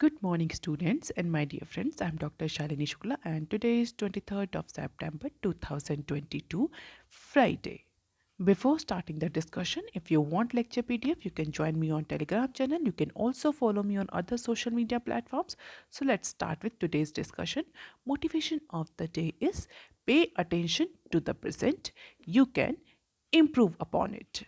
Good morning, students and my dear friends. I'm Dr. Shalini Shukla, and today is 23rd of September 2022, Friday. Before starting the discussion, if you want lecture PDF, you can join me on Telegram channel. You can also follow me on other social media platforms. So let's start with today's discussion. Motivation of the day is pay attention to the present. You can improve upon it.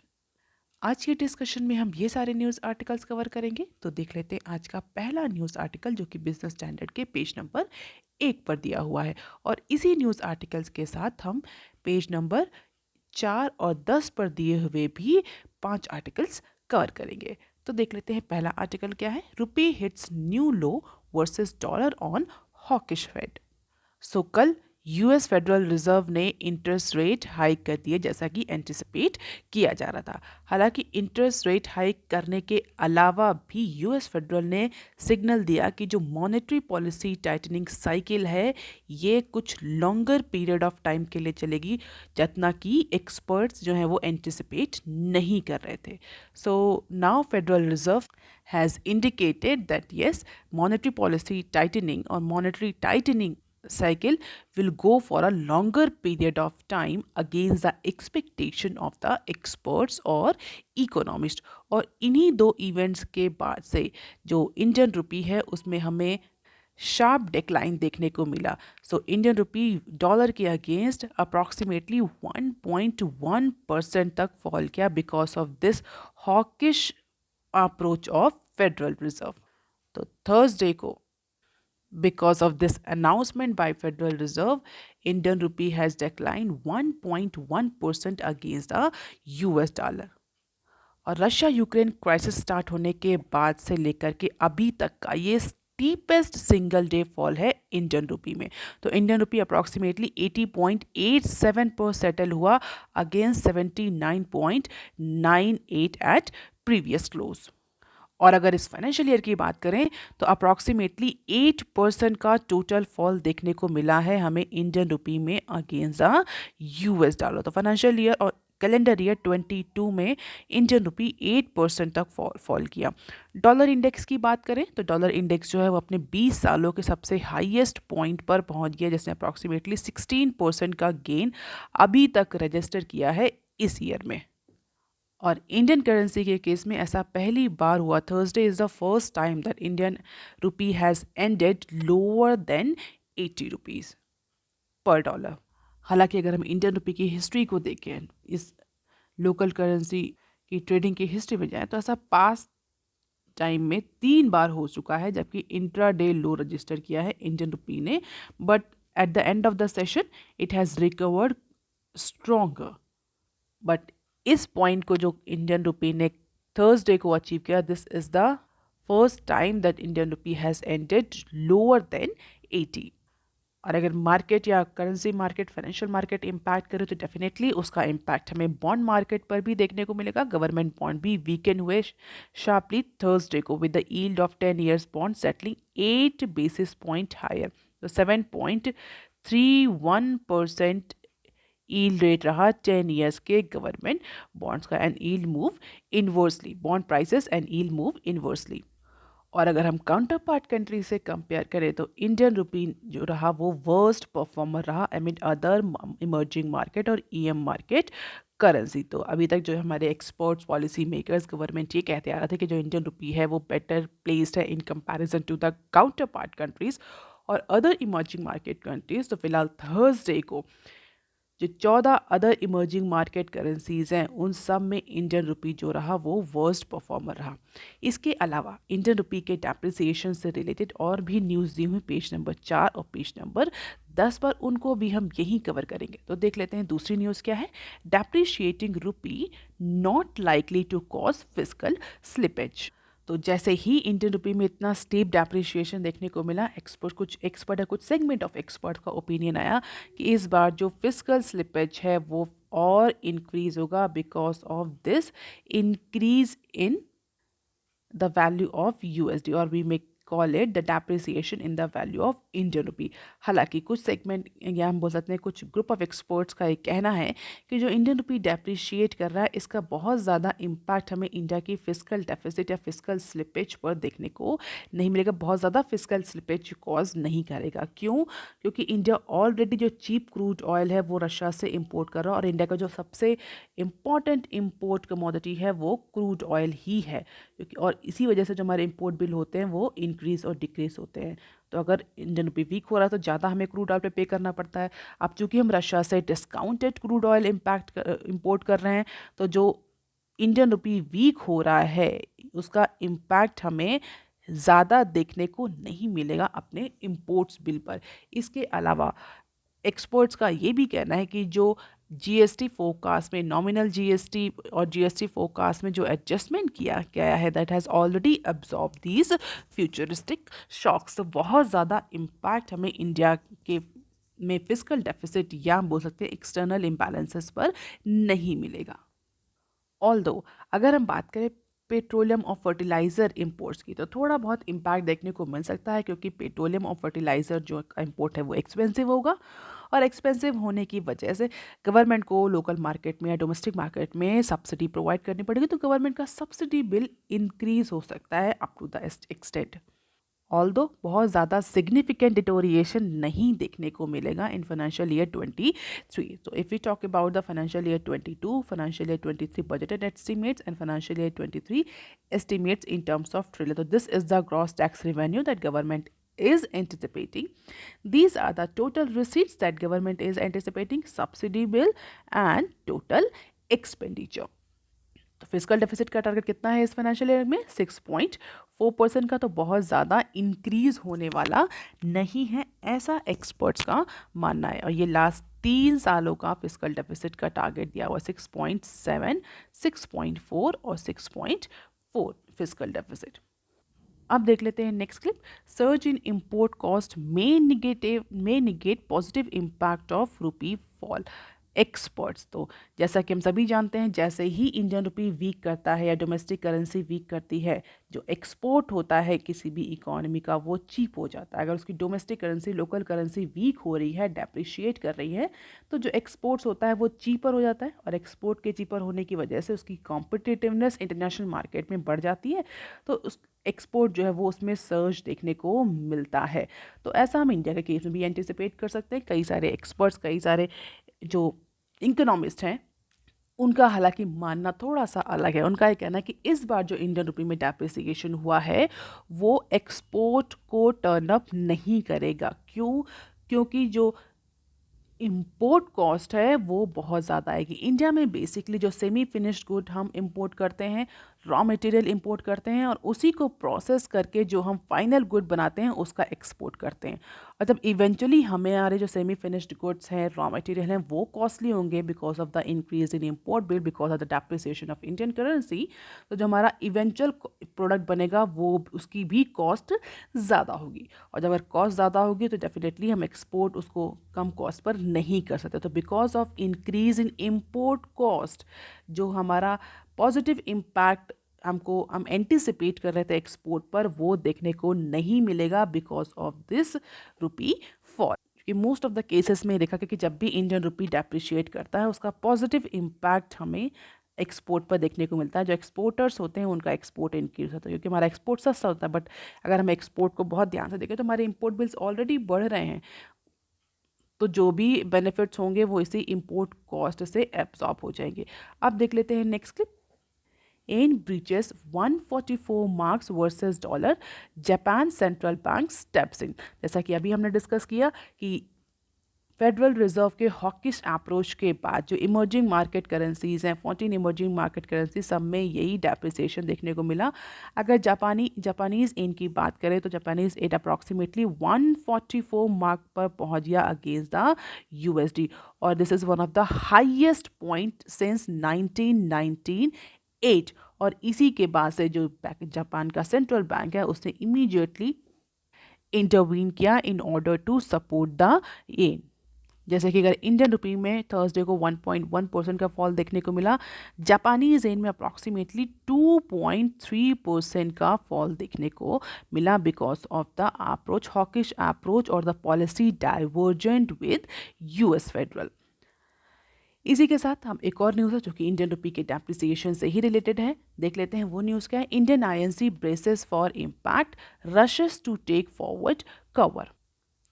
आज के discussion में हम ये सारे news articles cover करेंगे। तो देख लेते हैं आज का पहला न्यूज़ आर्टिकल, जो कि बिजनेस स्टैंडर्ड के पेज नंबर 1 पर दिया हुआ है। और इसी न्यूज़ आर्टिकल्स के साथ हम पेज नंबर 4 और 10 पर दिए हुए भी 5 आर्टिकल्स कवर करेंगे। तो देख लेते हैं पहला आर्टिकल क्या है। Rupee hits new low versus dollar on hawkish fed. So कल यूएस फेडरल रिजर्व ने इंटरेस्ट रेट हाइक कर दिए, जैसा कि एंटिसिपेट किया जा रहा था। हालांकि इंटरेस्ट रेट हाइक करने के अलावा भी यूएस फेडरल ने सिग्नल दिया कि जो मॉनेटरी पॉलिसी टाइटनिंग साइकिल है, ये कुछ लॉन्गर पीरियड ऑफ टाइम के लिए चलेगी, जितना कि एक्सपर्ट्स जो हैं वो एंटिसिपेट नहीं कर रहे थे। So now federal reserve has indicated that yes, monetary policy tightening or monetary tightening cycle will go for a longer period of time against the expectation of the experts or economists। और इन्हीं दो events के बाद से जो Indian rupee है उसमें हमें शार्प डिक्लाइन देखने को मिला। सो इंडियन रुपी डॉलर के अगेंस्ट अप्रॉक्सीमेटली 1.1% तक फॉल किया because of this hawkish approach of federal reserve. तो थर्सडे को, because of this announcement by Federal Reserve, Indian rupee has declined 1.1% against the US dollar। और Russia Ukraine crisis start होने के बाद से लेकर के अभी तक का ये स्टीपेस्ट सिंगल डे फॉल है इंडियन रुपी में। तो इंडियन रुपी अप्रॉक्सीमेटली 80.87 पर सेटल हुआ अगेंस्ट 79.98 एट प्रीवियस क्लोज। और अगर इस फाइनेंशियल ईयर की बात करें तो अप्रॉक्सीमेटली 8% का टोटल फॉल देखने को मिला है हमें इंडियन रुपी में अगेंस्ट द यूएस डॉलर। तो फाइनेंशियल ईयर और कैलेंडर ईयर 22 में इंडियन रुपी 8% तक फॉल किया। डॉलर इंडेक्स की बात करें तो डॉलर इंडेक्स जो है वो अपने 20 सालों के सबसे हाईएस्ट पॉइंट पर पहुंच गया, जिसने अप्रॉक्सीमेटली 16% का गेन अभी तक रजिस्टर किया है इस ईयर में। और इंडियन करेंसी के केस में ऐसा पहली बार हुआ। Thursday is the first time that Indian rupee has ended lower than 80 rupees पर डॉलर। हालांकि अगर हम इंडियन रुपी की हिस्ट्री को देखें, इस लोकल करेंसी की ट्रेडिंग की हिस्ट्री में जाए, तो ऐसा पास टाइम में 3 बार हो चुका है जबकि इंट्रा डे लो रजिस्टर किया है इंडियन रुपी ने। But at the end of the session it has recovered stronger. But इस पॉइंट को जो इंडियन रुपी ने थर्सडे को अचीव किया, this is the first time that Indian rupee has ended lower than 80। और अगर market या currency market, financial market impact करे तो डेफिनेटली उसका इम्पैक्ट हमें बॉन्ड मार्केट पर भी देखने को मिलेगा। गवर्नमेंट बॉन्ड भी वीकेंड हुए शार्पली थर्सडे को, with the yield of 10 years bond settling 8 basis point higher. तो 7.31% यील्ड रेट रहा 10 years के गवर्नमेंट बॉन्ड्स का। And yield move inversely, bond prices and yield move inversely. और अगर हम काउंटर पार्ट कंट्री से कंपेयर करें तो इंडियन रुपी जो रहा वो वर्स्ट परफॉर्मर रहा अमिड अदर इमर्जिंग मार्केट और ईएम मार्केट करेंसी। तो अभी तक जो हमारे एक्सपर्ट्स, पॉलिसी मेकर्स, गवर्नमेंट ये कहते आ रहे थे कि जो इंडियन रुपी है वो बेटर प्लेस्ड है in comparison to the counter part countries और अदर इमर्जिंग मार्केट कंट्रीज। तो फिलहाल थर्सडे को जो 14 अदर इमर्जिंग मार्केट करेंसीज हैं उन सब में इंडियन रुपी जो रहा वो वर्स्ट परफॉर्मर रहा। इसके अलावा इंडियन रुपी के डेप्रिसिएशन से रिलेटेड और भी न्यूज़ दी हुई पेज नंबर 4 और पेज नंबर 10 पर, उनको भी हम यहीं कवर करेंगे। तो देख लेते हैं दूसरी न्यूज़ क्या है। Depreciating rupee not likely to cause fiscal slippage. तो जैसे ही इंडियन रुपी में इतना स्टीप डेप्रिशिएशन देखने को मिला, कुछ सेगमेंट ऑफ एक्सपर्ट का ओपिनियन आया कि इस बार जो फिस्कल स्लिपेज है वो और इंक्रीज होगा because of this increase in the value of USD. और we may call it the depreciation in the value of Indian rupee. हालांकि कुछ सेगमेंट या हम बोल सकते हैं कुछ ग्रुप ऑफ एक्सपर्ट्स का ये कहना है कि जो इंडियन रुपी डेप्रिशिएट कर रहा है इसका बहुत ज़्यादा इम्पैक्ट हमें इंडिया की फिस्कल डेफिसिट या फिस्कल स्लिपेज पर देखने को नहीं मिलेगा, बहुत ज़्यादा फिस्कल स्लिपेज कॉज नहीं करेगा। क्यों? क्योंकि इंडिया ऑलरेडी जो चीप क्रूड ऑयल है वो रशिया से इम्पोर्ट कर रहा है और इंडिया का जो सबसे इम्पॉर्टेंट इम्पोर्ट कमोडिटी है वो क्रूड ऑयल ही है, क्योंकि और इसी वजह से जो हमारे इम्पोर्ट बिल होते हैं वो इंक्रीज और डिक्रीज होते हैं। तो अगर इंडियन रुपी वीक हो रहा है तो ज़्यादा हमें क्रूड ऑयल पे पे करना पड़ता है। अब चूंकि हम रशिया से डिस्काउंटेड क्रूड ऑयल इम्पोर्ट कर रहे हैं तो जो इंडियन रुपी वीक हो रहा है उसका इम्पैक्ट हमें ज़्यादा देखने को नहीं मिलेगा अपने इम्पोर्ट्स बिल पर। इसके अलावा एक्सपर्ट्स का ये भी कहना है कि जो जीएसटी फोरकास्ट में नॉमिनल जीएसटी और जीएसटी फोरकास्ट में जो एडजस्टमेंट किया गया है that has already absorb these futuristic shocks. तो बहुत ज़्यादा इम्पैक्ट हमें इंडिया के में फिस्कल डेफिसिट या हम बोल सकते हैं एक्सटर्नल इम्बैलेंसेस पर नहीं मिलेगा। ऑल्दो अगर हम बात करें पेट्रोलियम और फर्टिलाइज़र इंपोर्ट्स की तो थोड़ा बहुत इम्पैक्ट देखने को मिल सकता है, क्योंकि पेट्रोलियम और फर्टिलाइज़र जो इंपोर्ट है वो एक्सपेंसिव होगा और एक्सपेंसिव होने की वजह से गवर्नमेंट को लोकल मार्केट में या डोमेस्टिक मार्केट में सब्सिडी प्रोवाइड करनी पड़ेगी। तो गवर्नमेंट का सब्सिडी बिल इंक्रीज हो सकता है up to the extent. Although बहुत ज़्यादा सिग्निफिकेंट डिटोरिएशन नहीं देखने को मिलेगा इन फाइनेंशियल ईयर 23। तो if we talk about the financial year 22, financial year 23 budgeted estimates and financial year 23 estimates in terms of trillion. So this is the gross tax revenue that government is anticipating. These are the total receipts that government is anticipating, subsidy bill and total expenditure. तो physical deficit का target कितना है इस financial year में? 6.4% का। तो बहुत ज़्यादा इंक्रीज होने वाला नहीं है, ऐसा एक्सपर्ट्स का मानना है। और ये लास्ट 3 सालों का फिजिकल डेफिसिट का टारगेट दिया हुआ 6.7, 6.4 और 6.4 फिजिकल डेफिसिट। अब देख लेते हैं next clip. Surge in import cost may negate positive impact of rupee fall. Experts तो जैसा कि हम सभी जानते हैं, जैसे ही इंडियन रुपी वीक करता है या डोमेस्टिक करेंसी वीक करती है, जो एक्सपोर्ट होता है किसी भी इकोनॉमी का वो चीप हो जाता है। अगर उसकी domestic currency local currency weak हो रही है, डेप्रिशिएट कर रही है, तो जो एक्सपोर्ट्स होता है वो चीपर हो जाता है और एक्सपोर्ट के चीपर होने की वजह से उसकी कॉम्पिटिटिवनेस इंटरनेशनल मार्केट में बढ़ जाती है। तो उस एक्सपोर्ट जो है वो उसमें सर्ज देखने को मिलता है। तो ऐसा हम इंडिया के केस में भी एंटिसिपेट कर सकते हैं। कई सारे एक्सपर्ट्स, कई सारे जो इकोनॉमिस्ट हैं, उनका हालांकि मानना थोड़ा सा अलग है। उनका ये कहना है कि इस बार जो इंडियन रुपी में डेप्रिसिएशन हुआ है वो एक्सपोर्ट को टर्न अप नहीं करेगा। क्यों? क्योंकि जो इम्पोर्ट कॉस्ट है वो बहुत ज़्यादा आएगी। इंडिया में बेसिकली जो सेमी फिनिश्ड गुड हम इंपोर्ट करते हैं, रॉ मटेरियल इंपोर्ट करते हैं और उसी को प्रोसेस करके जो हम फाइनल गुड बनाते हैं उसका एक्सपोर्ट करते हैं। और जब इवेंचुअली हमारे जो सेमी फिनिश्ड गुड्स हैं, रॉ मटेरियल हैं, वो कॉस्टली होंगे because of the increase in import bill, because of the depreciation of Indian currency, तो जो हमारा इवेंचुअल प्रोडक्ट बनेगा वो उसकी भी कॉस्ट ज़्यादा होगी। और जब अगर कॉस्ट ज़्यादा होगी तो डेफिनेटली हम एक्सपोर्ट उसको कम कॉस्ट पर नहीं कर सकते। तो because of increase in import cost जो हमारा पॉजिटिव इम्पैक्ट हम एंटिसिपेट कर रहे थे एक्सपोर्ट पर, वो देखने को नहीं मिलेगा because of this rupee fall. कि मोस्ट ऑफ द केसेस में देखा कि जब भी इंडियन रुपी डेप्रिशिएट करता है उसका पॉजिटिव इम्पैक्ट हमें एक्सपोर्ट पर देखने को मिलता है। जो एक्सपोर्टर्स होते हैं उनका एक्सपोर्ट इंक्रीज होता है, क्योंकि हमारा एक्सपोर्ट सस्ता होता है। बट अगर हम एक्सपोर्ट को बहुत ध्यान से देखें तो हमारे इंपोर्ट बिल्स ऑलरेडी बढ़ रहे हैं, तो जो भी बेनिफिट्स होंगे वो इसी इंपोर्ट कॉस्ट से एब्जॉर्ब हो जाएंगे। अब देख लेते हैं next clip. Yen breaches 144 marks versus dollar, Japan central bank steps in. जैसा कि अभी हमने डिस्कस किया कि फेडरल रिजर्व के हॉकिश अप्रोच के बाद जो इमर्जिंग मार्केट करेंसीज हैं, 14 इमर्जिंग मार्केट करेंसी, सब में यही डेप्रिसिएशन देखने को मिला। अगर जापानीज़ येन की बात करें तो जापानीज़ येन अप्रॉक्सीमेटली 144 मार्क पर पहुंच गया अगेंस्ट द यूएसडी, और this is one of the highest point since 1998। और इसी के बाद से जो जापान का सेंट्रल बैंक है उसने इमीडिएटली इंटरवीन किया in order to support the yen. जैसे कि अगर इंडियन रुपी में थर्सडे को 1.1% का फॉल देखने को मिला, जापानीज येन में अप्रॉक्सीमेटली 2.3% का फॉल देखने को मिला because of the approach hawkish approach और the policy divergent with US federal. इसी के साथ हम एक और न्यूज़ है जो कि इंडियन रुपी के डेप्रिसिएशन से ही रिलेटेड है, देख लेते हैं वो न्यूज़ क्या है। Indian INC braces for impact, rushes to take forward cover.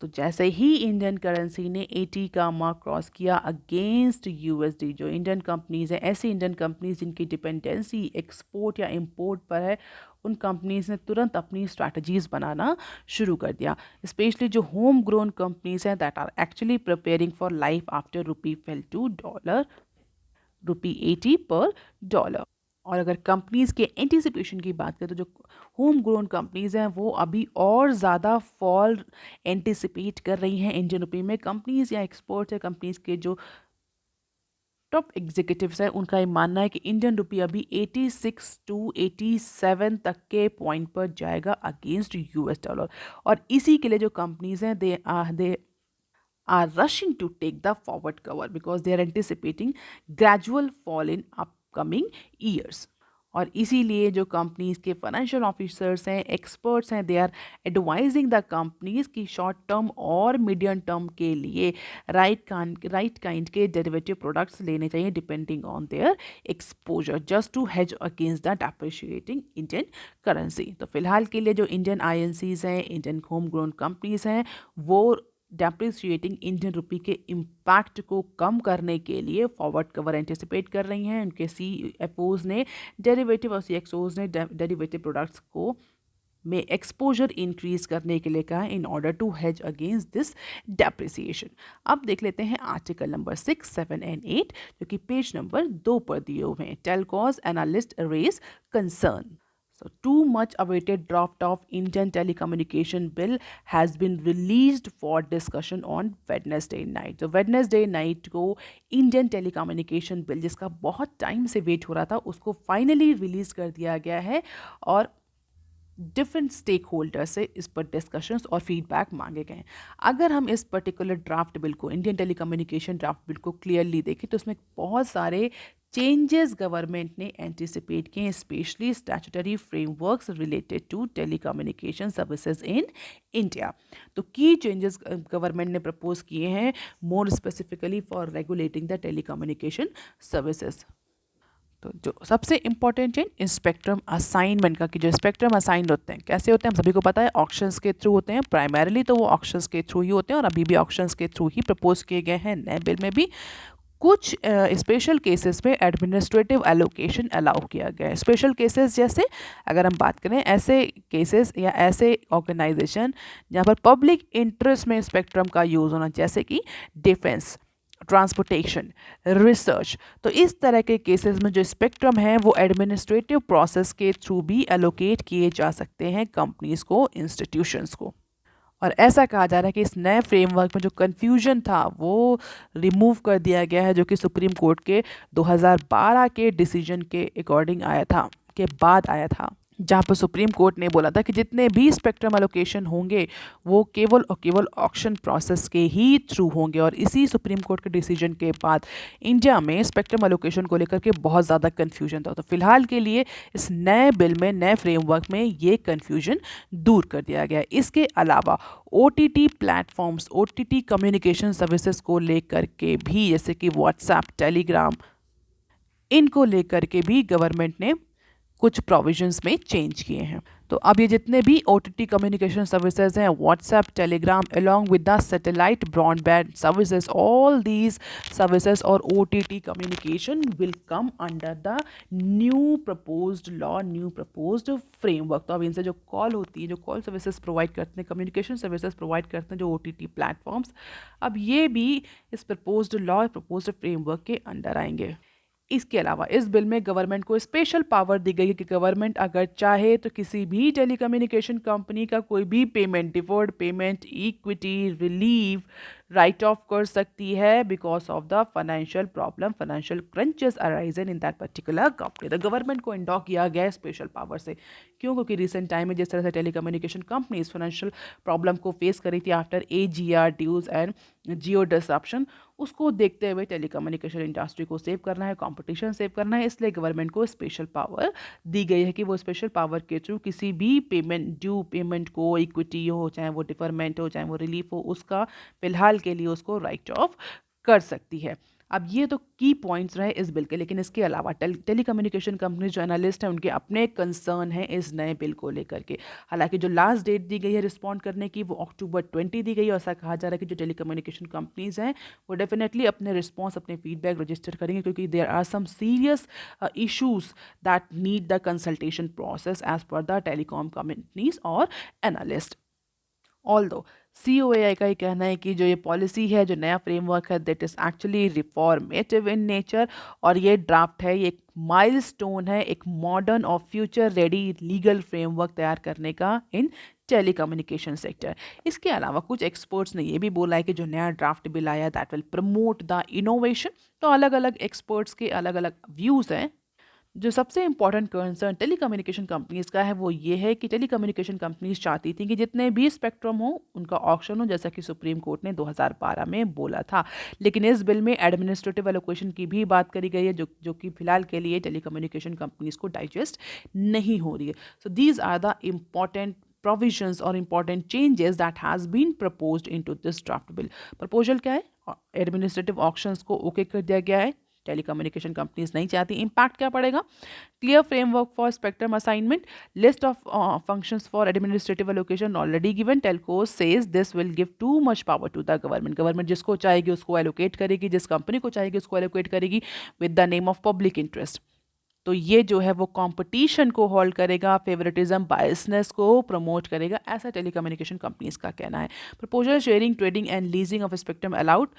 तो जैसे ही इंडियन करेंसी ने 80 का मार्क क्रॉस किया अगेंस्ट यूएसडी, जो इंडियन कंपनीज हैं, ऐसी इंडियन कंपनीज जिनकी डिपेंडेंसी एक्सपोर्ट या इंपोर्ट पर है, उन कंपनीज ने तुरंत अपनी स्ट्रैटेजीज बनाना शुरू कर दिया। स्पेशली जो होम ग्रोन कंपनीज हैं that are actually preparing for life after rupee fell to dollar, rupee 80 पर डॉलर। और अगर कंपनीज के एंटिसिपेशन की बात करें तो जो होम ग्रोन कंपनीज हैं वो अभी और ज़्यादा फॉल एंटिसिपेट कर रही हैं इंडियन रुपी में। कंपनीज या एक्सपोर्ट्स या कंपनीज के जो टॉप एग्जीक्यूटिव्स हैं उनका ये मानना है कि इंडियन रुपी अभी 86 टू 87 तक के पॉइंट पर जाएगा अगेंस्ट यूएस डॉलर। और इसी के लिए जो कंपनीज हैं दे are rushing to take the forward cover because they are anticipating gradual fall in upcoming years। और इसीलिए जो कंपनीज के फाइनेंशियल ऑफिसर्स हैं, एक्सपर्ट्स हैं, they are advising the companies की शॉर्ट टर्म और मीडियम टर्म के लिए राइट काइंड के डेरिवेटिव प्रोडक्ट्स लेने चाहिए depending on their exposure just to hedge against the depreciating Indian currency. तो फिलहाल के लिए जो इंडियन आईएनसीज हैं, इंडियन होम ग्रोन कंपनीज हैं, वो डेप्रिसिएटिंग इंडियन रुपी के इम्पैक्ट को कम करने के लिए फॉरवर्ड कवर एंटिसिपेट कर रही हैं। उनके सीएफओज ने डेरिवेटिव और सीएक्सओज ने डेरिवेटिव प्रोडक्ट्स को में एक्सपोजर इंक्रीज करने के लिए कहा in order to hedge against this depreciation. अब देख लेते हैं आर्टिकल नंबर 6, 7 एंड 8 जो कि पेज नंबर 2 पर दिए हुए हैं। Telcos analyst raise concern. So, too much awaited draft of Indian telecommunication bill has been released for discussion on Wednesday night. तो Wednesday night को Indian telecommunication bill जिसका बहुत टाइम से वेट हो रहा था उसको फाइनली रिलीज कर दिया गया है और डिफरेंट स्टेक होल्डर से इस पर डिस्कशंस और फीडबैक मांगे गए हैं। अगर हम इस पर्टिकुलर ड्राफ्ट बिल को, इंडियन टेलीकम्युनिकेशन ड्राफ्ट बिल को क्लियरली देखें तो उसमें बहुत सारे चेंजेस गवर्नमेंट ने एंटिसिपेट किए हैं, specially statutory frameworks related to telecommunication services in India. तो की चेंजेस गवर्नमेंट ने प्रपोज किए हैं more specifically for regulating the telecommunication services. तो जो सबसे इंपॉर्टेंट है स्पेक्ट्रम असाइनमेंट का, कि जो स्पेक्ट्रम असाइन होते हैं कैसे होते हैं हम सभी को पता है, ऑक्शंस के थ्रू होते हैं प्राइमरीली, तो वो ऑक्शंस के थ्रू ही होते हैं और अभी भी ऑक्शंस के थ्रू ही प्रपोज किए गए हैं नए बिल में भी। कुछ स्पेशल केसेस में एडमिनिस्ट्रेटिव एलोकेशन अलाउ किया गया है। स्पेशल केसेस जैसे अगर हम बात करें ऐसे केसेस या ऐसे ऑर्गेनाइजेशन जहाँ पर पब्लिक इंटरेस्ट में स्पेक्ट्रम का यूज़ होना, जैसे कि डिफेंस, ट्रांसपोर्टेशन, रिसर्च, तो इस तरह के केसेस में जो स्पेक्ट्रम है वो एडमिनिस्ट्रेटिव प्रोसेस के थ्रू भी एलोकेट किए जा सकते हैं कंपनीज को, इंस्टीट्यूशंस को। और ऐसा कहा जा रहा है कि इस नए फ्रेमवर्क में जो कन्फ्यूजन था वो रिमूव कर दिया गया है, जो कि सुप्रीम कोर्ट के 2012 के डिसीजन के अकॉर्डिंग आया था, के बाद आया था, जहाँ पर सुप्रीम कोर्ट ने बोला था कि जितने भी स्पेक्ट्रम एलोकेशन होंगे वो केवल और केवल ऑक्शन प्रोसेस के ही थ्रू होंगे। और इसी सुप्रीम कोर्ट के डिसीजन के बाद इंडिया में स्पेक्ट्रम एलोकेशन को लेकर के बहुत ज़्यादा कन्फ्यूजन था। तो फिलहाल के लिए इस नए बिल में, नए फ्रेमवर्क में ये कन्फ्यूजन दूर कर दिया गया है। इसके अलावा OTT platforms, OTT communication services को लेकर के भी, जैसे कि व्हाट्सएप, टेलीग्राम, इनको लेकर के भी गवर्नमेंट ने कुछ प्रोविजंस में चेंज किए हैं। तो अब ये जितने भी OTT कम्युनिकेशन सर्विसेज हैं, WhatsApp, Telegram, along with the satellite broadband services, all these services और OTT communication will come under the new proposed law, new proposed framework. तो अब इनसे जो कॉल होती है, जो कॉल सर्विसेज प्रोवाइड करते हैं, कम्युनिकेशन सर्विसेज प्रोवाइड करते हैं जो OTT प्लेटफॉर्म्स, अब ये भी इस प्रपोज्ड लॉ, प्रपोज्ड फ्रेमवर्क के अंडर आएंगे। इसके अलावा इस बिल में गवर्नमेंट को स्पेशल पावर दी गई है कि गवर्नमेंट अगर चाहे तो किसी भी टेलीकम्युनिकेशन कंपनी का कोई भी payment, deferred payment, equity, relieve, right of कर सकती है because of the financial problem, financial crunches arisen in that particular company. The government को इंडो किया गया है स्पेशल पावर से। क्यों? क्योंकि रिसेंट टाइम में जिस तरह से टेलीकम्युनिकेशन कंपनीज फाइनेंशियल प्रॉब्लम को फेस करी थी after AGR dues and Jio disruption, उसको देखते हुए टेलीकम्युनिकेशन इंडस्ट्री को सेव करना है, कंपटीशन सेव करना है, इसलिए गवर्नमेंट को स्पेशल पावर दी गई है कि वो स्पेशल पावर के थ्रू किसी भी पेमेंट, ड्यू पेमेंट को, इक्विटी हो, चाहे वो डिफरमेंट हो, चाहे वो रिलीफ हो, उसका फिलहाल के लिए उसको राइट ऑफ कर सकती है। अब ये तो की पॉइंट्स रहे इस बिल के, लेकिन इसके अलावा टेलीकम्युनिकेशन कंपनी जो एनालिस्ट हैं उनके अपने कंसर्न हैं इस नए बिल को लेकर के। हालांकि जो लास्ट डेट दी गई है रिस्पॉन्ड करने की वो October 20 दी गई है। ऐसा कहा जा रहा है कि जो टेलीकम्युनिकेशन कंपनीज हैं वो डेफिनेटली अपने रिस्पॉन्स, अपने फीडबैक रजिस्टर करेंगे, क्योंकि there are some serious issues that need the consultation process as per the telecom companies और एनालिस्ट। ऑल्दो COAI का ये कहना है कि जो ये पॉलिसी है, जो नया फ्रेमवर्क है, that is actually reformative in nature, और ये ड्राफ्ट है, ये एक माइलस्टोन है एक मॉडर्न और फ्यूचर रेडी लीगल फ्रेमवर्क तैयार करने का इन टेलीकम्युनिकेशन सेक्टर। इसके अलावा कुछ एक्सपर्ट्स ने ये भी बोला है कि जो नया ड्राफ्ट बिल आया that will promote the innovation. तो अलग अलग एक्सपर्ट्स के अलग अलग व्यूज़ हैं। जो सबसे इंपॉर्टेंट कंसर्न टेलीकम्युनिकेशन कंपनीज का है वो ये है कि टेलीकम्युनिकेशन कंपनीज चाहती थी कि जितने भी स्पेक्ट्रम हो उनका ऑक्शन हो, जैसा कि सुप्रीम कोर्ट ने 2012 में बोला था। लेकिन इस बिल में एडमिनिस्ट्रेटिव एलोकेशन की भी बात करी गई है, जो कि फिलहाल के लिए टेलीकम्युनिकेशन कंपनीज को डाइजेस्ट नहीं हो रही है। So these are the important provisions or important changes that has been proposed into this draft bill। Proposal क्या है? एडमिनिस्ट्रेटिव ऑक्शंस को ओके कर दिया गया है, टेलीकम्युनिकेशन कंपनीज नहीं चाहती। इम्पैक्ट क्या पड़ेगा? Clear framework for spectrum assignment, list of functions for administrative allocation already given. Telco says this will give too much power to the government. Government जिसको चाहेगी उसको एलोकेट करेगी, जिस कंपनी को चाहेगी उसको एलोकेट करेगी with the name of public interest. तो ये जो है वो कंपटीशन को होल्ड करेगा, फेवरेटिज्म, बायसनेस को प्रमोट करेगा, ऐसा टेलीकम्युनिकेशन कंपनीज का कहना है। Proposal sharing, trading and leasing of spectrum allowed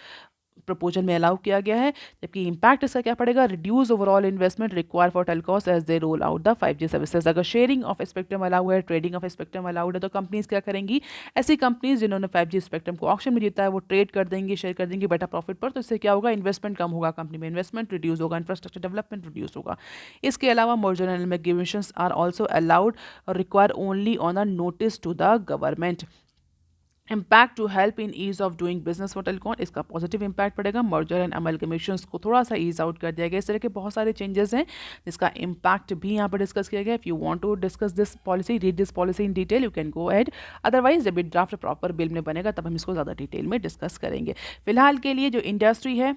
proposal में अलाउ किया गया है। जबकि इम्पैक्ट इसका क्या पड़ेगा? Reduce overall investment require for telcos as they roll out the 5G services. अगर शेयरिंग ऑफ स्पेक्ट्रम अलाउ है, ट्रेडिंग ऑफ स्पेक्ट्रम अलाउड है, तो कंपनीज क्या करेंगी? ऐसी कंपनीज जिन्होंने 5G स्पेक्ट्रम को ऑक्शन में जीता है वो ट्रेड कर देंगी, शेयर कर देंगी बेटर प्रॉफिट पर। तो इससे क्या होगा? इन्वेस्टमेंट कम होगा, कंपनी में इन्वेस्टमेंट रिड्यूस होगा, इंफ्रास्ट्रक्चर डेवलपमेंट रिड्यूस होगा। इसके अलावा merger and amalgamations are also allowed और require only on a notice to the government. Impact to help in ease of doing business for telecom, इसका positive impact पड़ेगा। Merger and amalgamations को थोड़ा सा ease out कर दिया गया। इस तरह के बहुत सारे चेंजेस हैं जिसका इम्पैक्ट भी यहाँ पर डिस्कस किया गया। If you want to discuss this policy, read this policy in detail, you can go ahead. Otherwise जब ये ड्राफ्ट प्रॉपर बिल में बनेगा तब हम इसको ज़्यादा डिटेल में डिस्कस करेंगे। फिलहाल के लिए जो इंडस्ट्री है,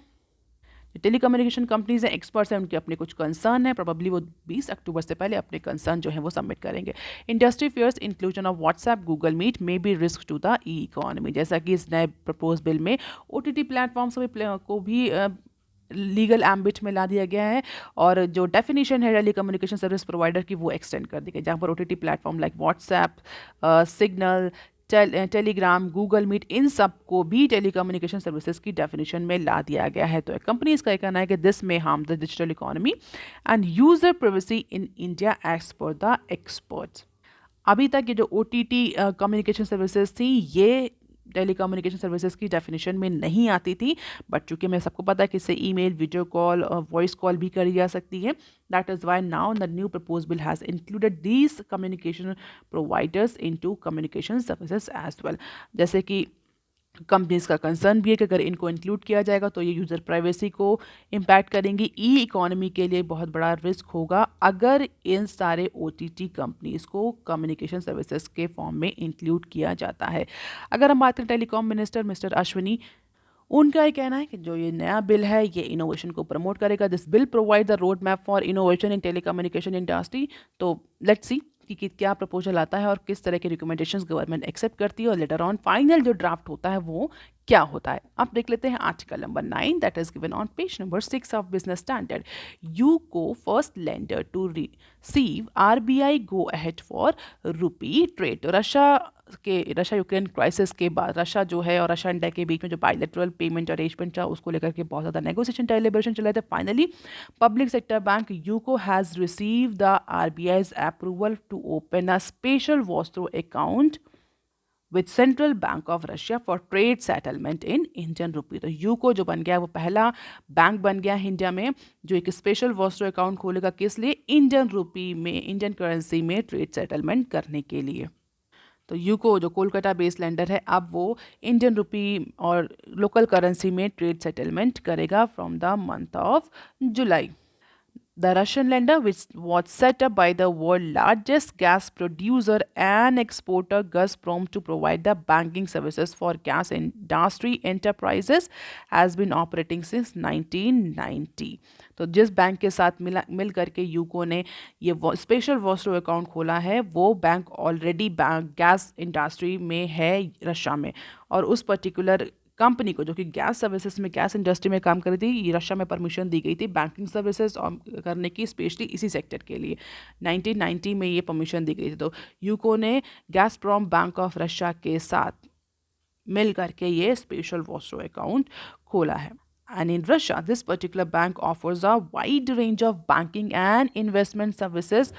टेलीकम्युनिकेशन कंपनीज हैं, एक्सपर्ट्स हैं, उनके अपने कुछ कंसर्न है, प्रोबेबली वो 20 अक्टूबर से पहले अपने कंसर्न जो है वो सबमिट करेंगे। Industry fears inclusion of WhatsApp, Google Meet may be risk to the e economy. जैसा कि इस नए प्रपोज बिल में OTT प्लेटफॉर्म्स को भी लीगल एम्बिट में ला दिया गया है, और जो डेफिनेशन है टेलीकम्युनिकेशन सर्विस प्रोवाइडर की वो एक्सटेंड कर दी गई, जहाँ पर OTT platform like WhatsApp, Signal, Telegram, Google Meet, इन सब को भी टेलीकम्युनिकेशन सर्विसेज की डेफिनेशन में ला दिया गया है। तो कंपनीज का कहना है कि this may harm the digital economy and user privacy in India as per the experts. अभी तक ये जो OTT कम्युनिकेशन सर्विसेज थी ये टेलीकम्युनिकेशन सर्विसेज की डेफिनेशन में नहीं आती थी, बट चूंकि मैं सबको पता है कि इससे ईमेल, वीडियो कॉल और वॉइस कॉल भी करी जा सकती है, that is why now the new propose bill has included these communication providers into communication services as well. जैसे कि कंपनीज का कंसर्न भी है कि अगर इनको इंक्लूड किया जाएगा तो ये यूज़र प्राइवेसी को इम्पैक्ट करेंगी, ई इकोनॉमी के लिए बहुत बड़ा रिस्क होगा अगर इन सारे OTT कंपनीज को कम्युनिकेशन सर्विसेज के फॉर्म में इंक्लूड किया जाता है। अगर हम बात करें टेलीकॉम मिनिस्टर मिस्टर अश्विनी, उनका ये कहना है कि जो ये नया बिल है ये इनोवेशन को प्रमोट करेगा। This bill provide the road map for innovation in telecommunication industry. तो लेट्स सी कि क्या प्रपोजल आता है और किस तरह के रिकमेंडेशंस गवर्नमेंट एक्सेप्ट करती है, और लेटर ऑन फाइनल जो ड्राफ्ट होता है वो क्या होता है। अब देख लेते हैं article number 9 that is given on page number 6 of business standard. UCO first lender to receive RBI go ahead for rupee trade. तो रशिया यूक्रेन क्राइसिस के बाद रशिया जो है और रशिया इंडिया के बीच में जो बायलैटरल पेमेंट अरेंजमेंट था उसको लेकर के बहुत ज़्यादा नेगोशिएशन, डेलिब्रेशन चल रहे थे। Finally public sector bank UCO has receive the RBI's approval to open a special Vostro account with central bank of Russia for trade settlement in Indian rupee. तो यूको जो बन गया वो पहला बैंक बन गया इंडिया में जो एक स्पेशल वॉस्ट्रो अकाउंट खोलेगा, किस लिए? इंडियन रुपी में, इंडियन करेंसी में ट्रेड सेटलमेंट करने के लिए। तो यूको जो कोलकाता बेस्ड लेंडर है, अब वो इंडियन रुपी और लोकल करेंसी में ट्रेड सेटलमेंट करेगा from the month of July. The Russian lender, which was set up by the world's largest gas producer and exporter Gazprom to provide the banking services for gas industry enterprises, has been operating since 1990. तो जिस bank के साथ मिल करके UCO ने ये special Vostro account खोला है, वो बैंक ऑलरेडी गैस इंडस्ट्री में है रशिया में, और उस पर्टिकुलर कंपनी को जो कि गैस सर्विसेज में, गैस इंडस्ट्री में काम कर रही थी, ये रशिया में परमिशन दी गई थी बैंकिंग सर्विसेज करने की, स्पेशली इसी सेक्टर के लिए 1990 में ये परमिशन दी गई थी। तो यूको ने गैसप्रॉम बैंक ऑफ रशिया के साथ मिल करके ये स्पेशल वॉस्ट्रो अकाउंट खोला है। And in Russia, this particular bank offers a wide range of banking and investment services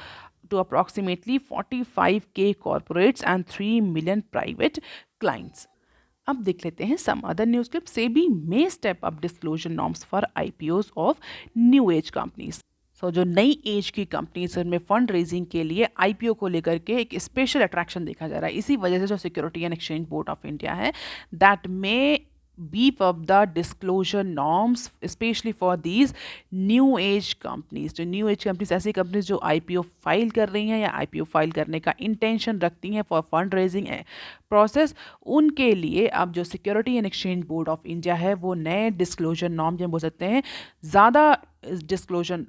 to approximately 45K corporates and 3 million private clients. अब देख लेते हैं some other news clip. SEBI may step up disclosure norms for IPOs of new age companies. So जो नई as की companies उनमें fund raising के लिए आईपीओ को लेकर के एक स्पेशल अट्रैक्शन देखा जा रहा है। इसी वजह से जो security and exchange board of India है, that may beef up the disclosure norms especially for these new age companies। जो न्यू एज कंपनीज, ऐसी कंपनीज जो आईपीओ फाइल कर रही हैं या आईपीओ फाइल करने का इंटेंशन रखती हैं फॉर फंड रेजिंग प्रोसेस, उनके लिए अब जो security and exchange board of India है वो नए डिस्क्लोजर नॉर्म, जो बोल सकते हैं ज़्यादा डिस्क्लोजर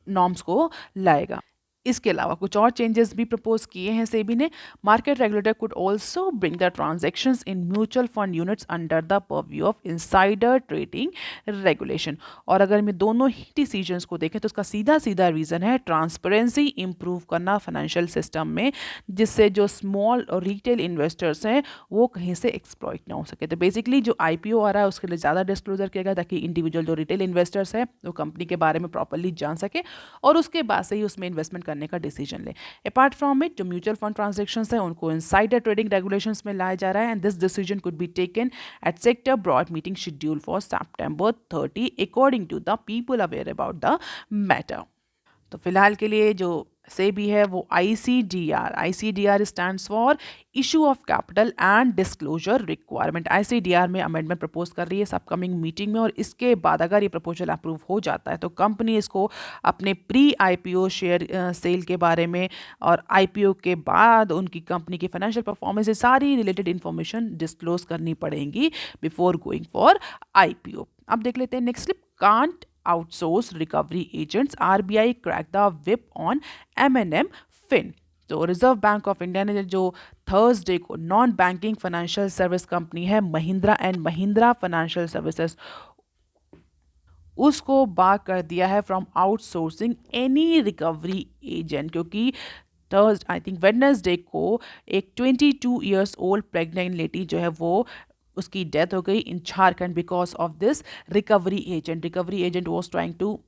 नॉर्म्स को लाएगा। इसके अलावा कुछ और चेंजेस भी प्रपोज किए हैं सेबी ने। Market regulator could also bring the transactions in mutual fund units under the purview of insider trading regulation. और अगर मैं दोनों ही डिसीजंस को देखें तो उसका सीधा सीधा रीज़न है ट्रांसपेरेंसी इंप्रूव करना फाइनेंशियल सिस्टम में, जिससे जो स्मॉल और रिटेल इन्वेस्टर्स हैं वो कहीं से एक्सप्लॉइट ना हो सके। तो बेसिकली जो आईपीओ आ रहा है उसके लिए ज़्यादा डिस्क्लोजर किया गया ताकि इंडिविजुअल जो रिटेल इन्वेस्टर्स हैं वो कंपनी के बारे में प्रॉपरली जान सके और उसके बाद से ही उसमें इन्वेस्टमेंट करने का डिसीजन ले। अपार्ट फ्रॉम इट, जो म्यूचुअल फंड ट्रांजैक्शंस हैं उनको इनसाइडर ट्रेडिंग रेगुलेशंस में लाया जा रहा है, and this decision could be taken at sector broad meeting schedule for September 30 according to the people aware about the matter. तो फिलहाल के लिए जो सेबी है वो ICDR stands for issue of capital and disclosure requirement. ICDR में amendment propose कर रही है इस अपकमिंग मीटिंग में, और इसके बाद अगर ये प्रपोजल अप्रूव हो जाता है तो कंपनी इसको अपने प्री आईपीओ शेयर सेल के बारे में और आईपीओ के बाद उनकी कंपनी की फाइनेंशियल परफॉर्मेंस, ये सारी रिलेटेड इंफॉर्मेशन डिस्क्लोज करनी पड़ेगी बिफोर गोइंग फॉर आईपीओ। अब देख लेते हैं next clip. Can't outsource recovery agents, RBI crack the whip on M&M Fin। तो रिजर्व बैंक ऑफ इंडिया ने जो थर्सडे को non banking financial service company है Mahindra and Mahindra financial services, उसको बार कर दिया है from outsourcing any recovery agent, क्योंकि थर्सडे आई थिंक वेडनेसडे को एक 22 ईयर्स ओल्ड प्रेग्नेंट लेडी जो है वो उसकी डेथ हो गई in Jharkhand because of this recovery agent. Recovery agent was trying to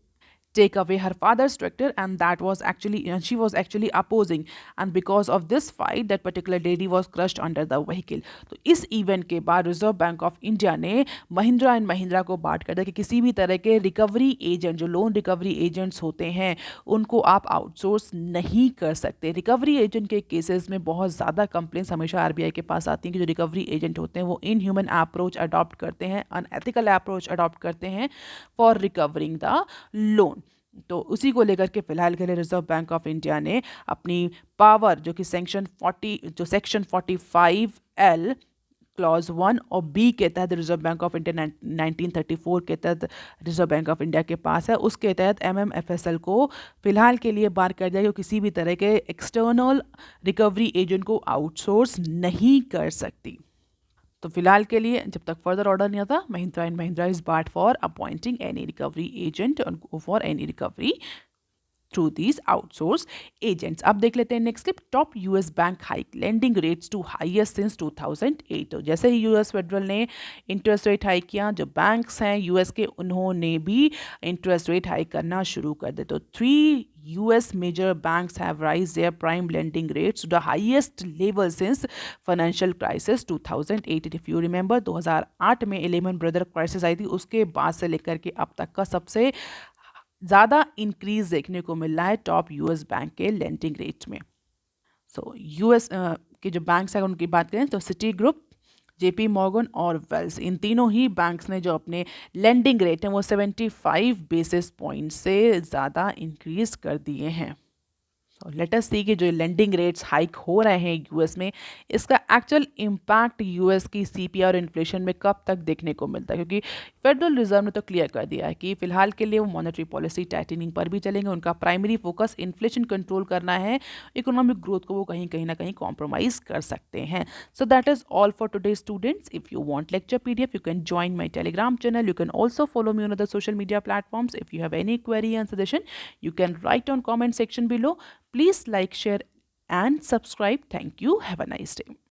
take away her father's tractor, and that was actually, and she was actually opposing, and because of this fight that particular lady was crushed under the vehicle। तो इस event के बाद reserve bank of India ने Mahindra and Mahindra को बात कर दिया कि किसी भी तरह के रिकवरी एजेंट, जो लोन रिकवरी एजेंट्स होते हैं, उनको आप आउटसोर्स नहीं कर सकते। रिकवरी एजेंट के केसेस में बहुत ज़्यादा कंप्लेंट्स हमेशा आरबीआई के पास आती हैं कि जो रिकवरी एजेंट होते हैं वो इनह्यूमन अप्रोच अडॉप्ट करते हैं, अनएथिकल अप्रोच अडॉप्ट करते हैं फॉर रिकवरिंग द लोन। तो उसी को लेकर के फिलहाल के लिए रिजर्व बैंक ऑफ इंडिया ने अपनी पावर, जो कि सेक्शन 45L क्लॉज 1 और बी के तहत रिजर्व बैंक ऑफ इंडिया 1934 के तहत रिजर्व बैंक ऑफ इंडिया के पास है, उसके तहत एमएमएफएसएल को फिलहाल के लिए बार कर दिया कि किसी भी तरह के एक्सटर्नल रिकवरी एजेंट को आउटसोर्स नहीं कर सकती। तो फिलहाल के लिए जब तक फर्दर ऑर्डर नहीं आता, Mahindra and Mahindra is barred for appointing any recovery agent for any recovery through these outsource agents. अब देख लेते हैं next clip. Top US bank hike lending rates to highest since 2008। तो जैसे ही यूएस फेडरल ने इंटरेस्ट रेट हाइक किया, जो बैंक्स हैं यूएस के उन्होंने भी इंटरेस्ट रेट हाइक करना शुरू कर दिया। तो 3 US major banks have raised their prime lending rates to the highest level since financial crisis 2008. If you remember, 2008 में Lehman Brothers क्राइसिस आई थी, उसके बाद से लेकर के अब तक का सबसे ज़्यादा इंक्रीज देखने को मिल रहा है टॉप यूएस बैंक के लेंडिंग रेट में। सो यूएस के जो बैंक्स हैं उनकी बात करें तो सिटी ग्रुप, जेपी मॉर्गन और वेल्स, इन तीनों ही बैंक्स ने जो अपने लेंडिंग रेट हैं वो 75 बेसिस पॉइंट से ज़्यादा इंक्रीज कर दिए हैं। तो लेट अस सी कि जो लेंडिंग रेट्स हाइक हो रहे हैं यूएस में, इसका एक्चुअल इम्पैक्ट यूएस की सीपीआई और इन्फ्लेशन में कब तक देखने को मिलता है, क्योंकि फेडरल रिजर्व ने तो क्लियर कर दिया है कि फिलहाल के लिए वो मॉनेटरी पॉलिसी टाइटनिंग पर भी चलेंगे। उनका प्राइमरी फोकस इन्फ्लेशन कंट्रोल करना है, इकोनॉमिक ग्रोथ को वो कहीं ना कहीं कॉम्प्रोमाइज कर सकते हैं। So that is all for today students. If you want lecture PDF, you can join my Telegram channel. You can also follow me on other social media platforms. If you have any query and suggestion, you can write on comment section below. Please like, share and subscribe. Thank you. Have a nice day.